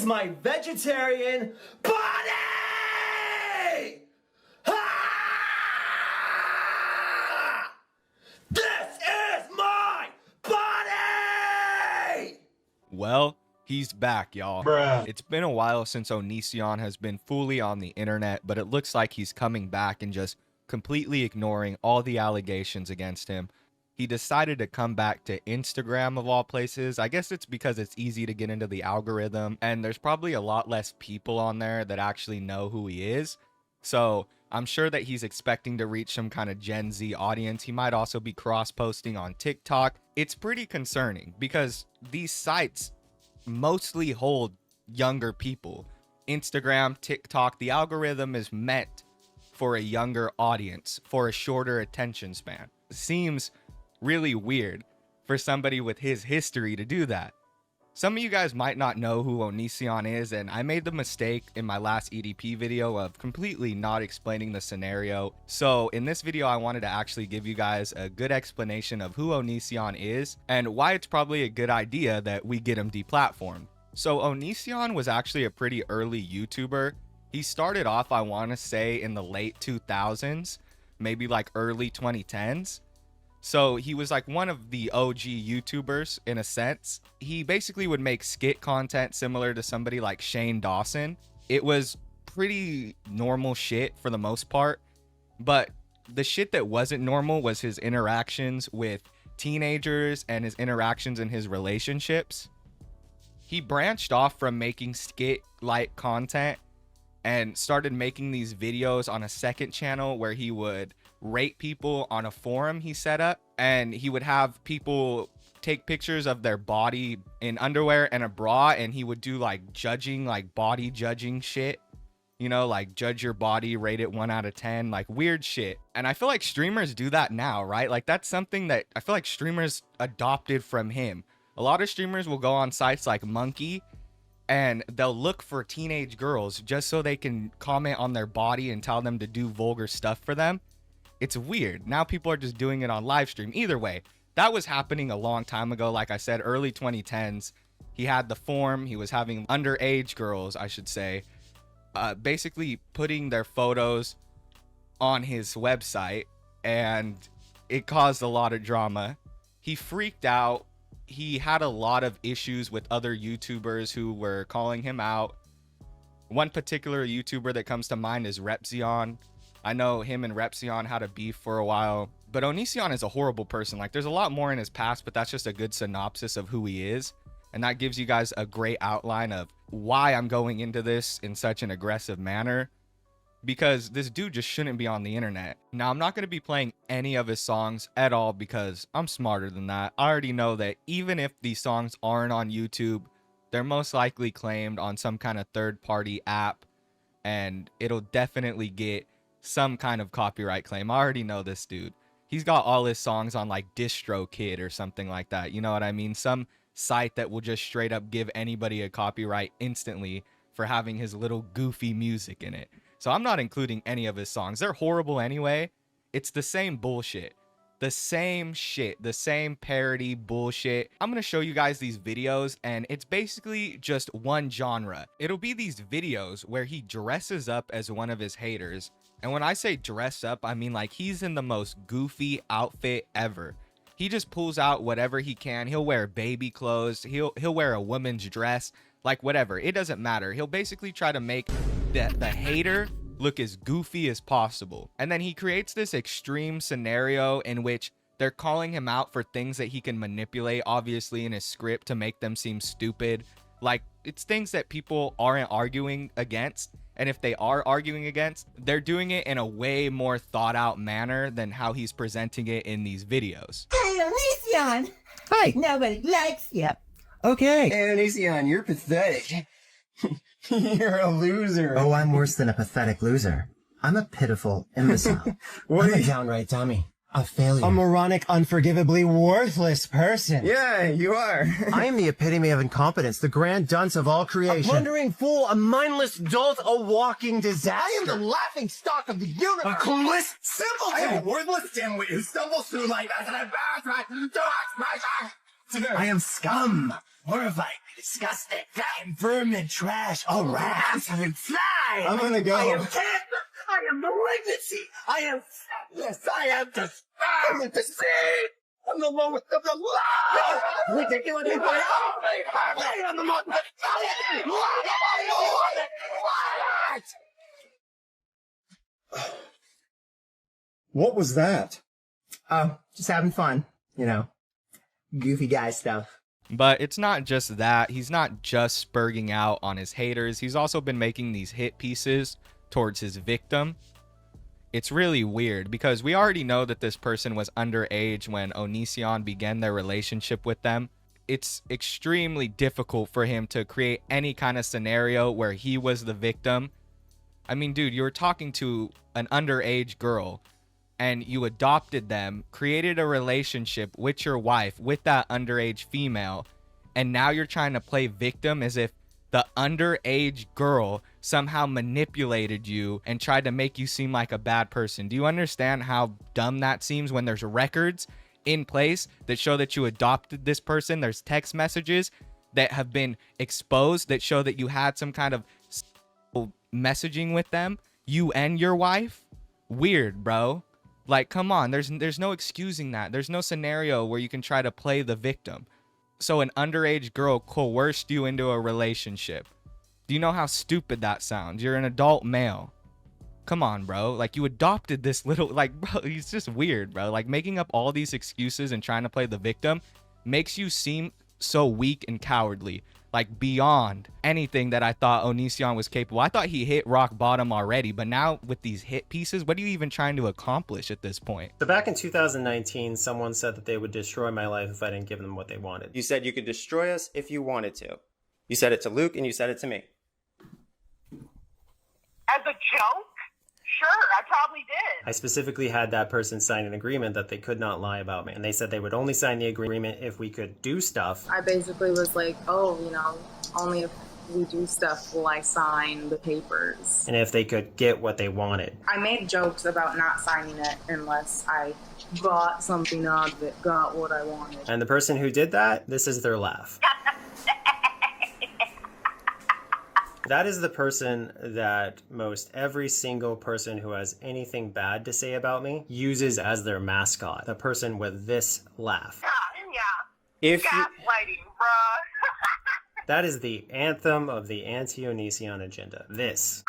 my vegetarian body! Ah! This is my body! Well, he's back, y'all. Bruh. It's been a while since ONISION has been fully on the internet, but it looks like he's coming back and just completely ignoring all the allegations against him. He decided to come back to Instagram of all places. I guess it's because it's easy to get into the algorithm, and there's probably a lot less people on there that actually know who he is. So I'm sure that he's expecting to reach some kind of Gen Z audience. He might also be cross-posting on TikTok. It's pretty concerning because these sites mostly hold younger people. Instagram, TikTok, the algorithm is meant for a younger audience, for a shorter attention span. Seems really weird for somebody with his history to do that. Some of you guys might not know who ONISION is, and I made the mistake in my last EDP video of completely not explaining the scenario. So in this video, I wanted to actually give you guys a good explanation of who ONISION is and why it's probably a good idea that we get him deplatformed. So ONISION was actually a pretty early YouTuber. He started off, I want to say, in the late 2000s, maybe like early 2010s. So he was like one of the OG YouTubers in a sense. He basically would make skit content similar to somebody like Shane Dawson. It was pretty normal shit for the most part, but the shit that wasn't normal was his interactions with teenagers and his interactions in his relationships. He branched off from making skit-like content and started making these videos on a second channel where he would rate people on a forum he set up, and he would have people take pictures of their body in underwear and a bra, and he would do like judging, like body judging shit, you know, like judge your body, rate it 1 out of 10, like weird shit. And I feel like streamers do that now, right? Like that's something that I feel like streamers adopted from him. A lot of streamers will go on sites like Monkey and they'll look for teenage girls just so they can comment on their body and tell them to do vulgar stuff for them. It's weird. Now people are just doing it on live stream. Either way, that was happening a long time ago. Like I said, early 2010s. He had the form. He was having underage girls, I should say, basically putting their photos on his website, and it caused a lot of drama. He freaked out. He had a lot of issues with other YouTubers who were calling him out. One particular YouTuber that comes to mind is Repzion. I know him and Repzion had a beef for a while, but ONISION is a horrible person. Like there's a lot more in his past, but that's just a good synopsis of who he is. And that gives you guys a great outline of why I'm going into this in such an aggressive manner, because this dude just shouldn't be on the internet. Now, I'm not going to be playing any of his songs at all because I'm smarter than that. I already know that even if these songs aren't on YouTube, they're most likely claimed on some kind of third-party app, and it'll definitely get some kind of copyright claim. I already know this dude. He's got all his songs on like DistroKid or something like that. You know what I mean? Some site that will just straight up give anybody a copyright instantly for having his little goofy music in it. So I'm not including any of his songs. They're horrible anyway. It's the same bullshit. The same shit. The same parody bullshit. I'm going to show you guys these videos, and it's basically just one genre. It'll be these videos where he dresses up as one of his haters. And when I say dress up, I mean like he's in the most goofy outfit ever. He just pulls out whatever he can. He'll wear baby clothes. He'll wear a woman's dress, like whatever. It doesn't matter. He'll basically try to make the hater look as goofy as possible. And then he creates this extreme scenario in which they're calling him out for things that he can manipulate, obviously, in his script to make them seem stupid. Like, it's things that people aren't arguing against. And if they are arguing against, they're doing it in a way more thought out manner than how he's presenting it in these videos. Hey, ONISION! Hi. Nobody likes you. Okay. Hey, ONISION, you're pathetic. You're a loser. Oh, I'm worse than a pathetic loser. I'm a pitiful imbecile. What I'm are a you? downright dummy. A failure. A moronic, unforgivably worthless person. Yeah, you are. I am the epitome of incompetence, the grand dunce of all A creation. blundering fool, a mindless dolt, a walking disaster. I am the laughing stock of the universe. A clueless simpleton. I am a worthless dimwit who stumbles through life as an embarrassment to my. I am scum. horrifying, disgusting, flying vermin, trash, all rats, and fly. I'm gonna go. I am cancer. I am malignancy. I am sadness. I am disparity, disease. I'm the lowest of the low. Ridiculous. I am the most pathetic. What was that? Just having fun, you know, goofy guy stuff. But it's not just that. He's not just spurging out on his haters. He's also been making these hit pieces towards his victim. It's really weird because we already know that this person was underage when ONISION began their relationship with them. It's extremely difficult for him to create any kind of scenario where he was the victim. I mean, dude, you were talking to an underage girl and you adopted them, created a relationship with your wife, with that underage female, and now you're trying to play victim as if the underage girl somehow manipulated you and tried to make you seem like a bad person. Do you understand how dumb that seems when there's records in place that show that you adopted this person? There's text messages that have been exposed that show that you had some kind of messaging with them, you and your wife. Weird, bro. Like, come on, there's no excusing that. There's no scenario where you can try to play the victim. So an underage girl coerced you into a relationship. Do you know how stupid that sounds? You're an adult male. Come on, bro. Like, you adopted this little, like, bro, he's just weird, bro. Like, making up all these excuses and trying to play the victim makes you seem so weak and cowardly. Like, beyond anything that I thought ONISION was capable. I thought he hit rock bottom already, but now with these hit pieces, what are you even trying to accomplish at this point? So back in 2019, someone said that they would destroy my life if I didn't give them what they wanted. You said you could destroy us if you wanted to. You said it to Luke and you said it to me. As a joke? Sure, I probably did. I specifically had that person sign an agreement that they could not lie about me. And they said they would only sign the agreement if we could do stuff. I basically was like, oh, you know, only if we do stuff will I sign the papers. And if they could get what they wanted. I made jokes about not signing it unless I got something out of it, got what I wanted. And the person who did that, this is their laugh. That is the person that most every single person who has anything bad to say about me uses as their mascot. The person with this laugh. Yeah. If you, Gaslighting, bruh. That is the anthem of the anti-ONISION agenda. This.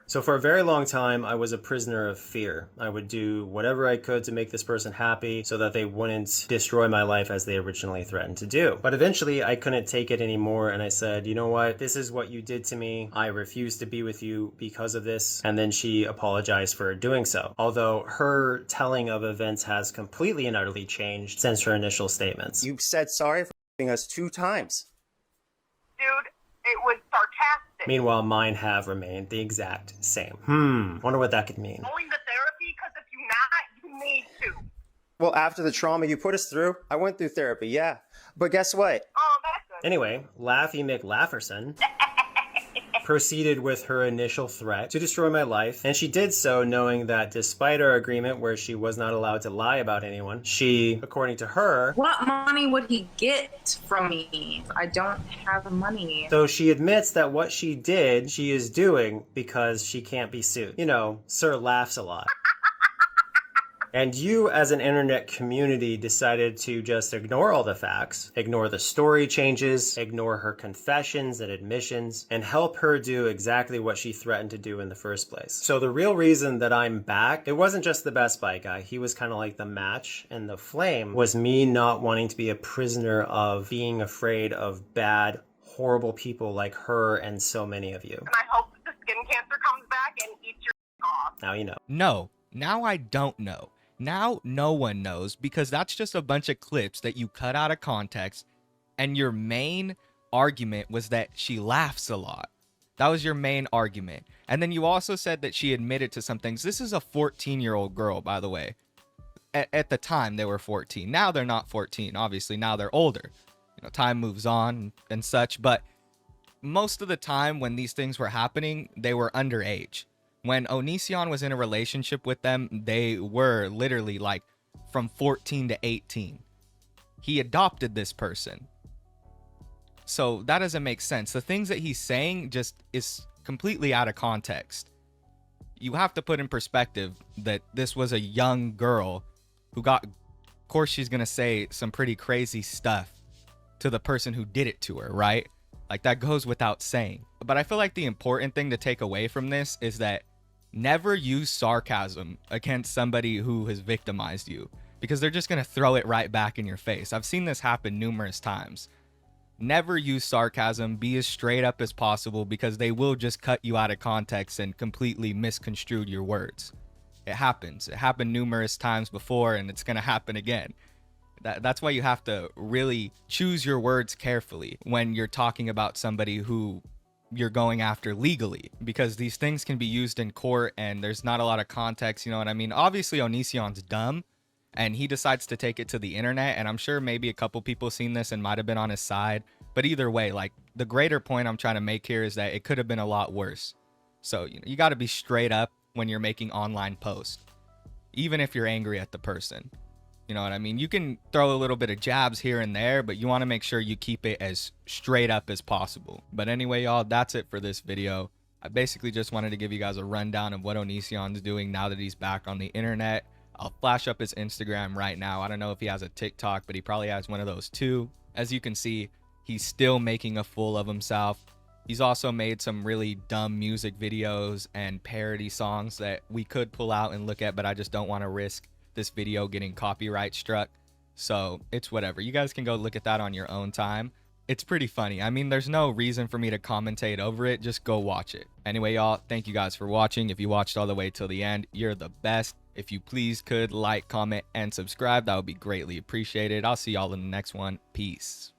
So for a very long time, I was a prisoner of fear. I would do whatever I could to make this person happy so that they wouldn't destroy my life as they originally threatened to do. But eventually, I couldn't take it anymore, and I said, you know what? This is what you did to me. I refuse to be with you because of this. And then she apologized for doing so. Although her telling of events has completely and utterly changed since her initial statements. you said sorry for us 2 times. Dude, it was sarcastic. Meanwhile, mine have remained the exact same. Wonder what that could mean. Going to therapy, because if you not, you need to. Well, after the trauma you put us through, I went through therapy, yeah. But guess what? Oh, that's good. Anyway, Laffy McLafferson proceeded with her initial threat to destroy my life, and she did so knowing that despite our agreement where she was not allowed to lie about anyone, she, according to her, What money would he get from me? I don't have money. so she admits that what she did, she is doing because she can't be sued. You know, Sir laughs a lot. And you, as an internet community, decided to just ignore all the facts, ignore the story changes, ignore her confessions and admissions, and help her do exactly what she threatened to do in the first place. So the real reason that I'm back, it wasn't just the Best Buy guy. He was kind of like the match, and the flame was me not wanting to be a prisoner of being afraid of bad, horrible people like her and so many of you. And I hope that the skin cancer comes back and eats your off. Now you know. No, now I don't know. Now no one knows because that's just a bunch of clips that you cut out of context, and your main argument was that she laughs a lot. That was your main argument. And then you also said that she admitted to some things. This is a 14-year-old girl, by the way. At the time, they were 14. Now they're not 14. Obviously, now they're older. You know, time moves on and such. But most of the time when these things were happening, they were underage. When ONISION was in a relationship with them, they were literally like from 14 to 18. He adopted this person. So that doesn't make sense. The things that he's saying just is completely out of context. You have to put in perspective that this was a young girl who got, of course she's gonna say some pretty crazy stuff to the person who did it to her, right? Like, that goes without saying. But I feel like the important thing to take away from this is that never use sarcasm against somebody who has victimized you, because they're just gonna throw it right back in your face. I've seen this happen numerous times. Never use sarcasm. Be as straight up as possible, because they will just cut you out of context and completely misconstrue your words. It happens. It happened numerous times before, and it's going to happen again. That's why you have to really choose your words carefully when you're talking about somebody who you're going after legally, because these things can be used in court and there's not a lot of context, you know what I mean? Obviously, Onision's dumb, and he decides to take it to the internet, and I'm sure maybe a couple people seen this and might have been on his side, but either way, like, the greater point I'm trying to make here is that it could have been a lot worse. So you got to be straight up when you're making online posts, even if you're angry at the person. You know what I mean? You can throw a little bit of jabs here and there, but you want to make sure you keep it as straight up as possible. But anyway, y'all, that's it for this video. I basically just wanted to give you guys a rundown of what Onision's doing now that he's back on the internet. I'll flash up his Instagram right now. I don't know if he has a TikTok, but he probably has one of those too. As you can see, he's still making a fool of himself. He's also made some really dumb music videos and parody songs that we could pull out and look at, but I just don't want to risk this video getting copyright struck. So it's whatever. You guys can go look at that on your own time. It's pretty funny. I mean, there's no reason for me to commentate over it. Just go watch it. Anyway, y'all, thank you guys for watching. If you watched all the way till the end, you're the best. If you please could like, comment, and subscribe, that would be greatly appreciated. I'll see y'all in the next one. Peace.